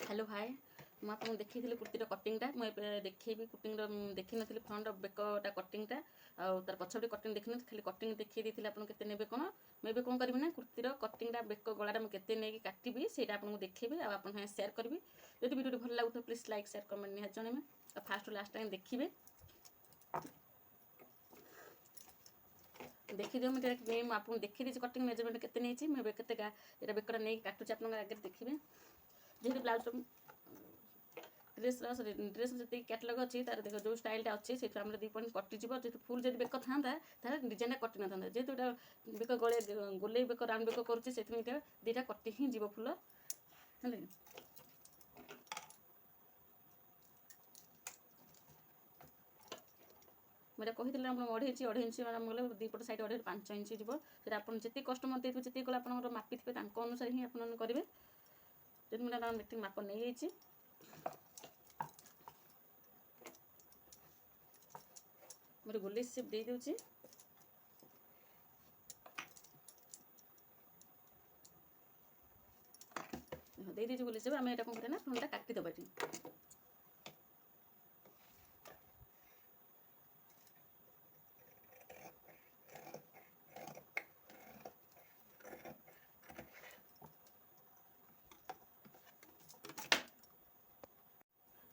Hello hi ମୁଁ ଆପଣଙ୍କୁ ଦେଖେଇଥିଲି କୁର୍ତ୍ତୀର କଟିଂଟା ମୁଁ ଏବେ ଦେଖେଇବି କୁର୍ତ୍ତୀର ଦେଖିନଥିଲି ଫ୍ରଣ୍ଟ ବେକଟା କଟିଂଟା ଆଉ ତାର ପଛପଟେ କଟିଂ ଦେଖିନଥିଲି ଖାଲି କଟିଂ ଦେଖେଇ ଦେଇଥିଲି ଆପଣ କେତେ ନେବେ କ'ଣ ମୁଁ ଏବେ କ'ଣ କରିବି ନା କୁର୍ତ୍ତୀର କଟିଂଟା ବେକ ଗଳାଟା ମୁଁ କେତେ ନେଇକି କାଟିବି ସେଇଟା ଆପଣଙ୍କୁ ଦେଖେଇବି ଆଉ ଆପଣଙ୍କ ସାଙ୍ଗେ ସେୟାର କରିବି ଯଦି ଭିଡ଼ିଓଟି ଭଲ ଲାଗୁଥିବ ପ୍ଲିଜ୍ ଲାଇକ୍ ସେୟାର କମେଣ୍ଟ ନିହାତି ଜଣେଇବେ ଆଉ ଫାଷ୍ଟରୁ ଲାଷ୍ଟ ଟାଇମ୍ ଦେଖିବେ ଦେଖିଦିଅ ମୁଁ ଆପଣଙ୍କୁ ଦେଖେଇ ଦେଇଛି କଟିଂ ମେଜରମେଣ୍ଟ କେତେ ନେଇଛି ମୁଁ ଏବେ କେତେ ଏଇଟା ବେକଟା ନେଇକି କାଟୁଛି ଆପଣଙ୍କ ଆଗରେ ଦେଖିବେ ଯେହେତु ବ୍ଲାଉଜଟା ड्रेस जी कैटलग अच्छी तार देख जो स्टाइलटा अच्छी से दुई पॉइंट कटिजी जो फुल जब बेक था डिजाइनटा कटि ना था जेहतु बेक गले गोले बेक राउंड बेक करुँचे दुईटा कटि ही जीव फुल है मैं कही अढ़े इंच गले दुईपट साइड अढ़े 5 इंच जीव से आप जी कस्टमर देते जी गला आप मापी थे अनुसार ही आप करेंगे जब मुझे मीटिंग माप नहीं जाइए मोटे गोली सेप दे दूची दे दीजिए गोली सेप आम यहाँ कौन करें फ्रंटा काटिदेबा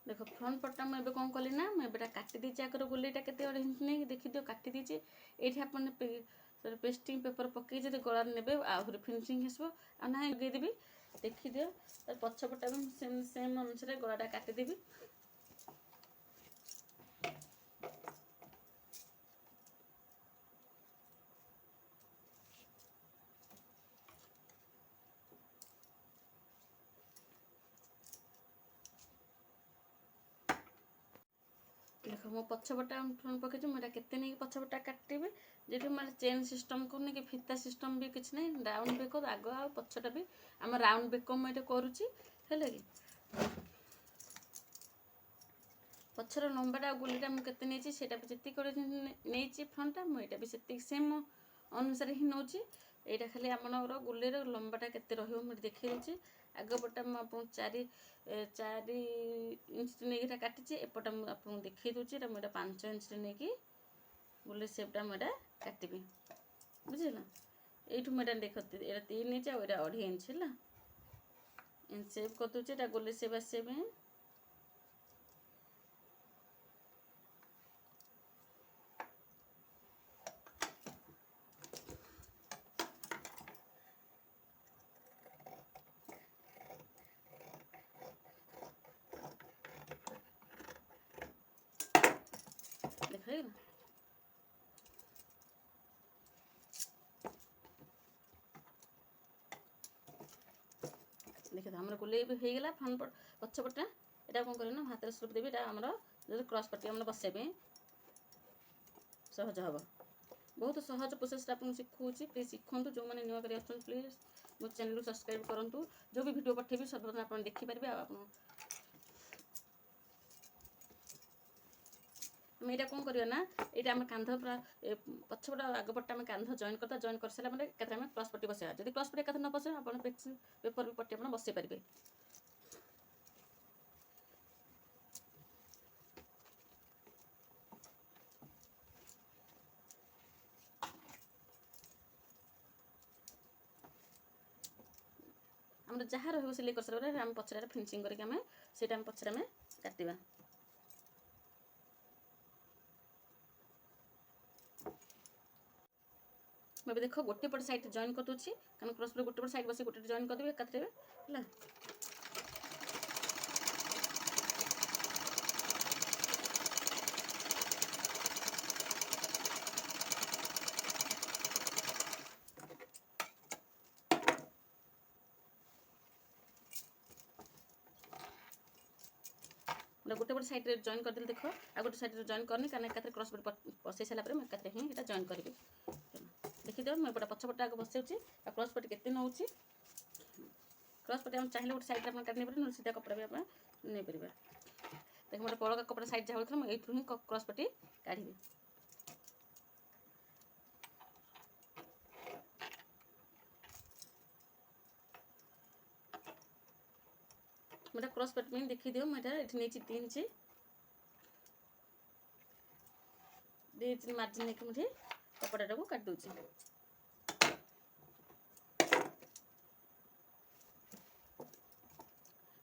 देख फ्रंट पट्टा मुझे कौन कली ना मुझे काटी देती आगर गोलेटा के नहीं देखी दियो काटी देती ये आप पेस्टिंग पेपर पकई जब गलार ने आहरी फिनिशिंग हो ना लगेदेवी देखी दियो पछपटा भी सेम अनुसार गलाटा काटिदेवी देख मो पछपटा फ्रंट पकई मुझे केते नहीं पछपटा काटि जी मैं चेन सिस्टम करनी कि फिता सिस्टम भी किसी ना राउंड बेक आग आ पछटा भी आम राउंड बेक मुझे करुच्ची है कि पछर लंबाटा गुलीटा मुझे नहीं जी नहीं फ्रंटा मुझे भी से सेम अनुसार ही नौ यहाँ खाली आमर गुलेर लंबाटा के मुझे देखी दूसरी आगपटा मुझे 4 इंच नहीं काटी एपटा मुझे देखी दूसरी मुझे 5 इंच नहीं गुले सेपटा मुझे काटि बुझेगा यू मुझे देख 3 इंच आ 2.5 इंच है इंच सेप कर दूसरी गोले सेप आसपा देखा देखिए आम गोले भी हो गला फ्रंट पछपटा यहाँ कौन करें हाथ स्लूप देवी जो क्रॉस पट्टी आम बसैया सहज हम बहुत सहज प्रोसेस आपको शिखुची प्लीज शिखु जो मैंने नुआ कर प्लीज मो चैनल सब्सक्राइब करूँ जो भी वीडियो पठेबी सर्वप्रथम आप देखिपारे आप यहाँ कौन करवा ना ये आम कांध पूरा पछपट आगपट आम कांध जॉइन करता जॉइन कर सारा मैंने क्रॉस पट्टी बसैया जब क्रॉस पट्टी एकाथ न बसैया आप पेपर भी पट्टी आप बसई पारे आम जहाँ रही सिलाई कर सारा आम पचर फिनिशिंग करके पचर काटा मैं देख गोटे पट साइड जॉइन कर दूसरी कारण क्रॉस पर गोटे पट साइड बस गोटे जॉइन करदेवी एकाथरे है गोटे पट साइड जॉइन करदेली देख आ गोटे साइड जॉइन करनी कारण एकाथरे क्रॉस पट बसई सारापर एकाथरे ही ये जॉइन करी देखीद मुझे पछपट आगे बसाऊँगी क्रॉस पट्टी के नौ क्रॉस पट्टी हम चाहिए गोटे साइड आप काटने पारे सीधा कपड़ा भी आप नहीं पारे देख मोटे बड़का कपड़ा साइड जहाँ होता है मुझे क्रॉस पट्टी काढ़ी मेरा क्रॉस पट्टी में देखी दियो मेरा एठी नहीं 3 इंच 2 इंच मार्जिन लेके मुझे कपड़ा को काट दूची।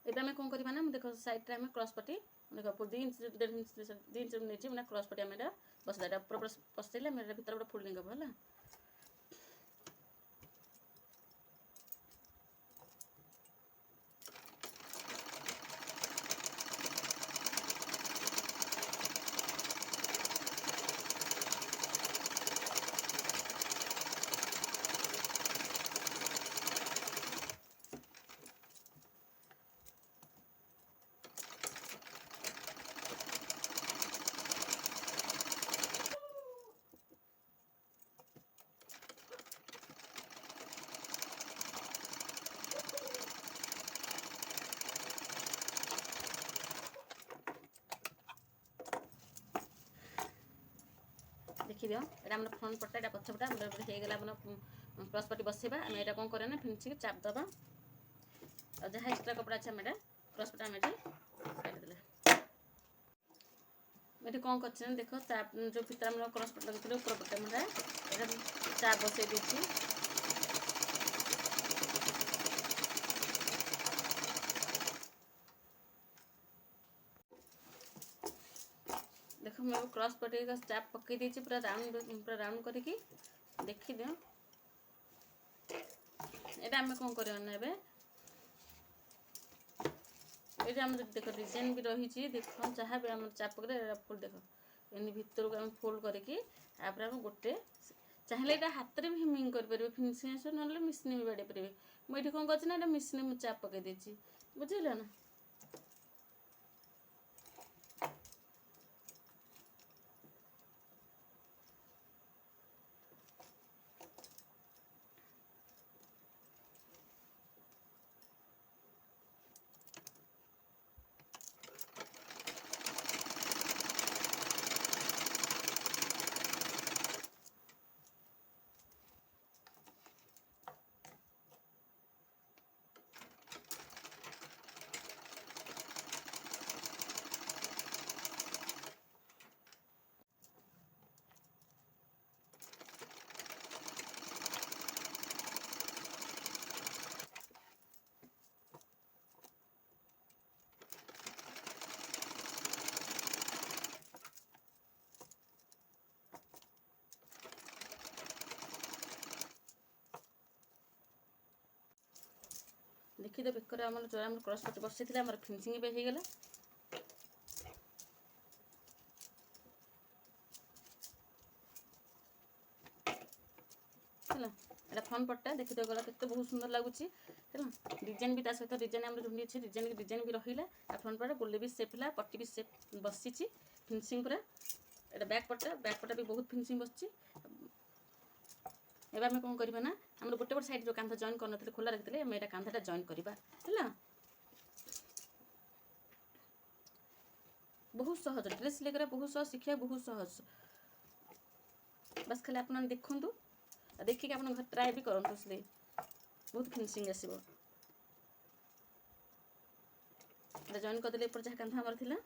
एबे हमें कौन करबा ना देखो साइड रे हमें क्रॉस पट्टी देखो 2 इंच 1.5 इंच 2 इंच नहीं मैंने क्रॉस पट्टी हमें बसदा ऊपर पसैले मेरे भीतर गोटे फोल्डिंग हबो हला। देखी दियो एटा हमर फ्रंट पट्टा एटा पछ पट्टा हमर हे गेला हमर क्रॉस पट्टी बसेबा हम एटा कोन करे ना फिनिशिंग चाप दबा और जहा एक्स्ट्रा कपड़ा छै हम एटा क्रॉस पट्टा हम एटा काट देले। एटा कोन करछ ना देखो चाप जो भीतर हमर क्रॉस पट्टा लगथिले ऊपर पट्टा हमरा एटा चाप बसे देछि। देखो मैं क्रॉस पट्टी का चाप पकई देछि पूरा राउंड करके देखि दियो एटा हमें कोन करबा ना एबे एटा हम देखो डिजाइन भी रही छी देखो जहाँ भी हम चाप पकड़े फुल देखो एनी भीतर को हम फोल्ड करके आपर हम गोटे चाहले एटा हाथ रे भी हेमिंग कर परबे फिनिशिंग से नले मिशन भी बाडे परबे मैं एठी कोन करछ ना एटा मिशन में चाप पकई देछि बुझिला ना। देखी तो बेकर आमर जो आम क्रॉस पट्टी बसई थे आम फिनिशिंग भी हो गला। है फ्रंट पट्टा देखी तो गला केते बहुत सुंदर लगुच है डिजाइन भी सहित डिजाइन आम झुंडी अच्छे डिजाइन भी रहा फ्रंट पट्टा गोले भी सेप है पट्टी भी सेप बसी फिनिशिंग पूरा एटा बैक पट्टा भी बहुत फिनिशिंग बस। एबे हमें कौन करबा ना हम गोटे पट साइड जो कांधा जॉइन कर नथिले खोला रखिले हम एटा कांधाटा जॉइन करबा हैला। बहुत सहज ड्रेस सिलाई बहुत सहज शिक्षा बहुत सहज बस खाली आपन देखंतु देखिक आपन घर ट्राई भी करंतु सिलाई बहुत फिनिशिंग आसीबो। एटा जॉइन कर देले ऊपर जहा कांधा हमर थिला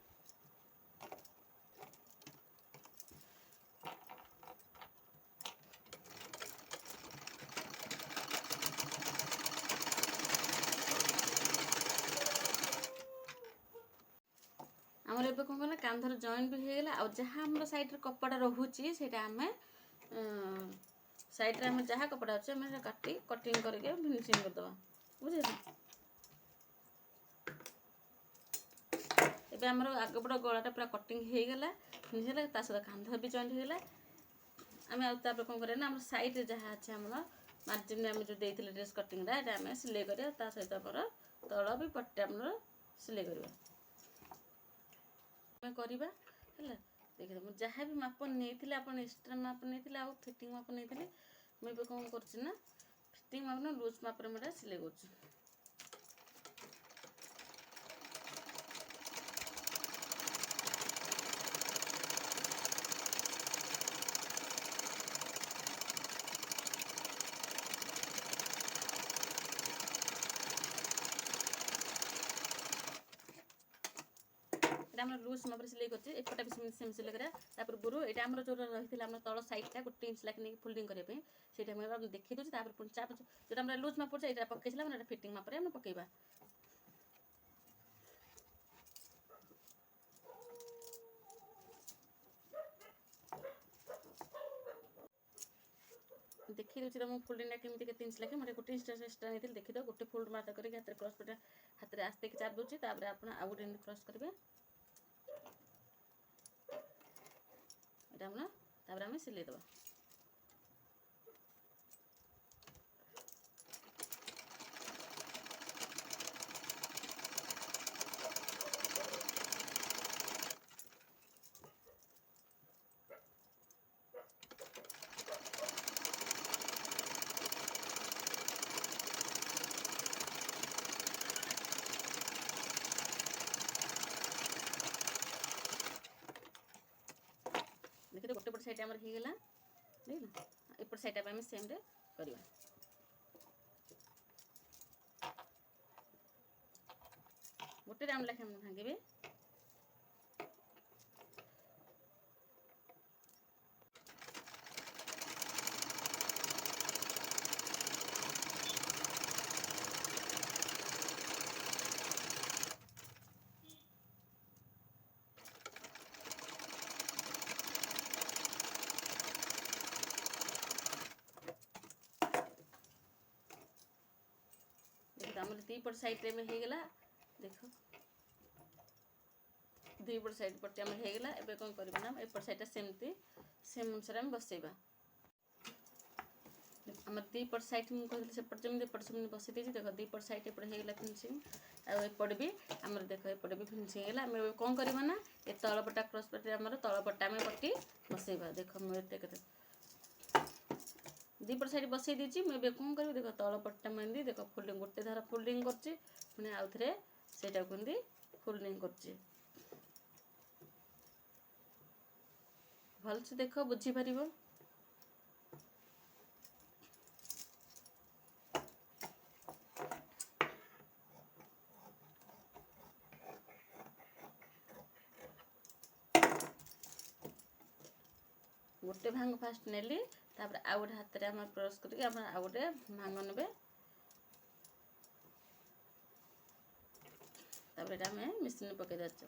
आमर एबे कौन कहना कांधर जॉइन भी हो गला आ जहाँ आम साइड कपड़ा रोचे से आम साइड रे जहाँ कपड़ा अच्छे काटी कटिंग करके फिनिशिंग करदे बुझे। एबे आमर आगपट गलाटा पूरा कटिंग हो गला फिनिशिंग है सहित कांध भी जॉइंट हो गला। आम आगे कौन करें ना साइड जहाँ अच्छे आम मार्जिन में जो देते ड्रेस कटिंग आम सिलाई करा सहित आमर तल भी पट्टा आम सिलाई करवा करवा है देखिए जहाँ भी माप नहीं आप एक्सट्रा माप नहीं आउ फिटिंग माप नहीं मुझे कौन कर फिटिंग माप ना लूज माप मुझे सिलाई कर। এটা আমরা লୁଜ୍ ମାପରେ ସିଲେଇ କରୁଛେ ଏପଟା ବି ସେମିତି ସିଲେଇ କରିବା ତା ପୂର୍ବରୁ ଏଇଟା ଆମର ଯେଉଁଟା ରହିଥିଲା ଆମର ତଳ ସାଇଡ଼୍ଟା 1 ଇଞ୍ଚ ଲେଖା ନେଇକି ଫୋଲ୍ଡିଂ କରିବା ପାଇଁ ସେଇଟା ମୁଁ ଏବେ ଦେଖେଇ ଦେଉଛି ତାପରେ ପୁଣି ଚାପ ଯେଉଁଟା আমরা ଲୁଜ୍ ମାପ ପଡ଼ୁଛି ଏଇଟା ପକେଇଥିଲା ମାନେ ଏଇଟା ଫିଟିଂ ମାପରେ ଆମେ ପକେଇବା देखी दूसरी तुमको फोल्डिंग केमी के इंच लगे मैं 1 इंच एक्सट्रा नहीं देखी दो गोटे फोल्ड मार्क करके हाथ क्रॉस पटा हाथ में आस्ते चाप दूसरी आप आउ गोटे क्रॉस करेंगे यहाँ आम सिले दबा देखिए गोटे पट साइड आमर होगा देखना एपट साइड आम सेम रे करवा गोटे राउंड लेखे भांगे आम दीपट साइड में होगा देख दुईपट साइड पट्टी आम होगा एवं कौन करना एपट साइड सेमती सेम अनुसार आम बसैबा आम दीपट साइड मुझे सेपट जमी एपट सेमती बसई देती देख दीपट साइड एपट होगा फिनिशिंग आउट भी आम देख एपट भी फिनिशिंग है आम कौन करवा ना ये तलपटा क्रॉस पट्टी आम तलपटा आम पट्टी बसैबा देख मुझे दीपट साइड बसई देती मुझे कौन करी देख तलपटा मुझे देख फोल्डिंग गोटे धारा फोल्डिंग कर आउ थे से फोल्डिंग कर भल से देख बुझीपर गोटे भांग फास्ट नेली तापर आउ गोटे हाथ में आम क्रॉस करके आउ गोटे भांग ने आम मेसीन पकई देच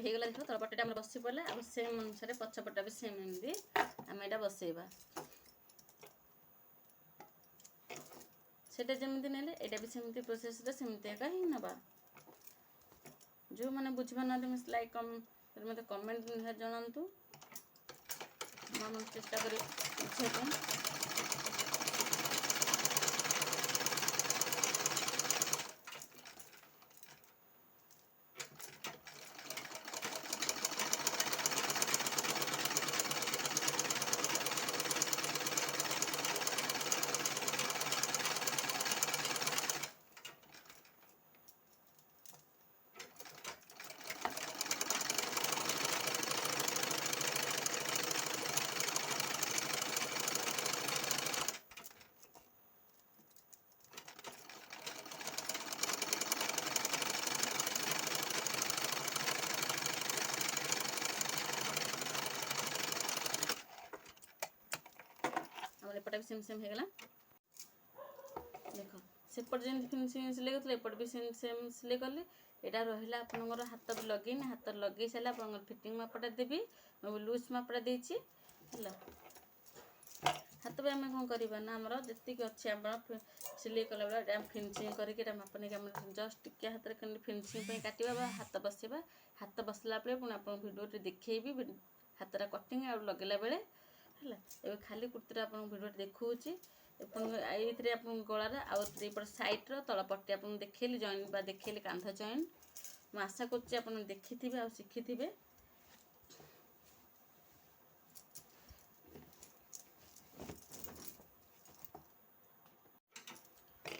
होगा देख तलपटा आम बसी पड़ा आ सेम अनुसार पछपटा भी सेम एमती आम यहाँ बसैबा सेटा जमी नेले यहाँ भी सेमती प्रोसेस सेमती एका ही नवा जो मैंने बुझीपार ना लाइक मत कमेंट जनातु चेष्टा करी बुझे एपटा भी सेम सेम होगा देख सेपट जमी फिनिशिंग सिले करते एपट भी सेम सेम सिले कले यहाँ रहा आपंकर हाथ लगे हाथ लगे सारे आप फिटिंग मापटा देवी लुज मापटा देती है हाथ भी आम कौन करवा ना आमर जी अच्छे आप सिलाई कला बेला फिनिशिंग करके माप नहीं जस्ट टिके हाथ में फिनिशिंग काटिबा हाथ बसवा हाथ बसला बेले पुणी आप भिडियो देखी हाथटा कटिंग आ लगेला बेले है खाली कुर्ती आप भिडियो देखा ये आप गलार आउट सैड्र तलपट्टी आप देखली जॉइन बा देखली कांध जॉइन मैं आशा कर देखी थे आ शिखी थे।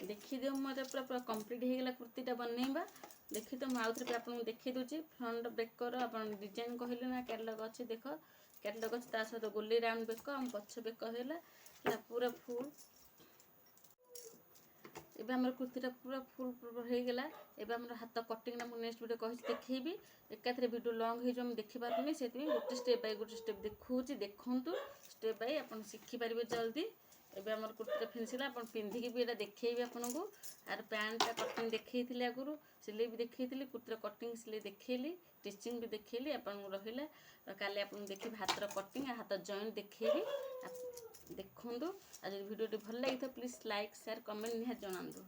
देखीदे मतलब पूरा पूरा कंप्लीट हो गला कुर्तीटा बनइबा देखी तो मुझे आउे आपको देखी दूसरी फ्रंट बेकर आप डिजाइन कहले ना कैटलग अच्छे देख कैटलग अच्छे सहित गोली राउंड बेक आम पछ बेक है पूरा फुल एबे हमर कुर्तीटा पूरा फुल हो गला एबे हमर हाथ कटिंग ना मुझे नेक्स्ट वीडियो कहि देखैबी एकाथरे वीडियो लॉन्ग हो जो देखि पारनी से गोटे स्टेप बाय गोटे स्टेप देखौची देखंतु स्टेप बाय अपन शिखि पारिबे जल्दी। एबे हमर कुर्तीटा फिनिश आप पिंधिकी भी देखैबी आपको आर पैंटा कटिंग देखी आगुरी सिलाई भी देखी कुर्तीर कटिंग सिलाई देखली स्टिचिंग भी देखली आपन रहिला काले आप देखिए हाथर कटिंग हाथ जॉइंट देखी देखु आज वीडियो भल लगी तो प्लीज लाइक शेयर कमेंट निहार जनातु।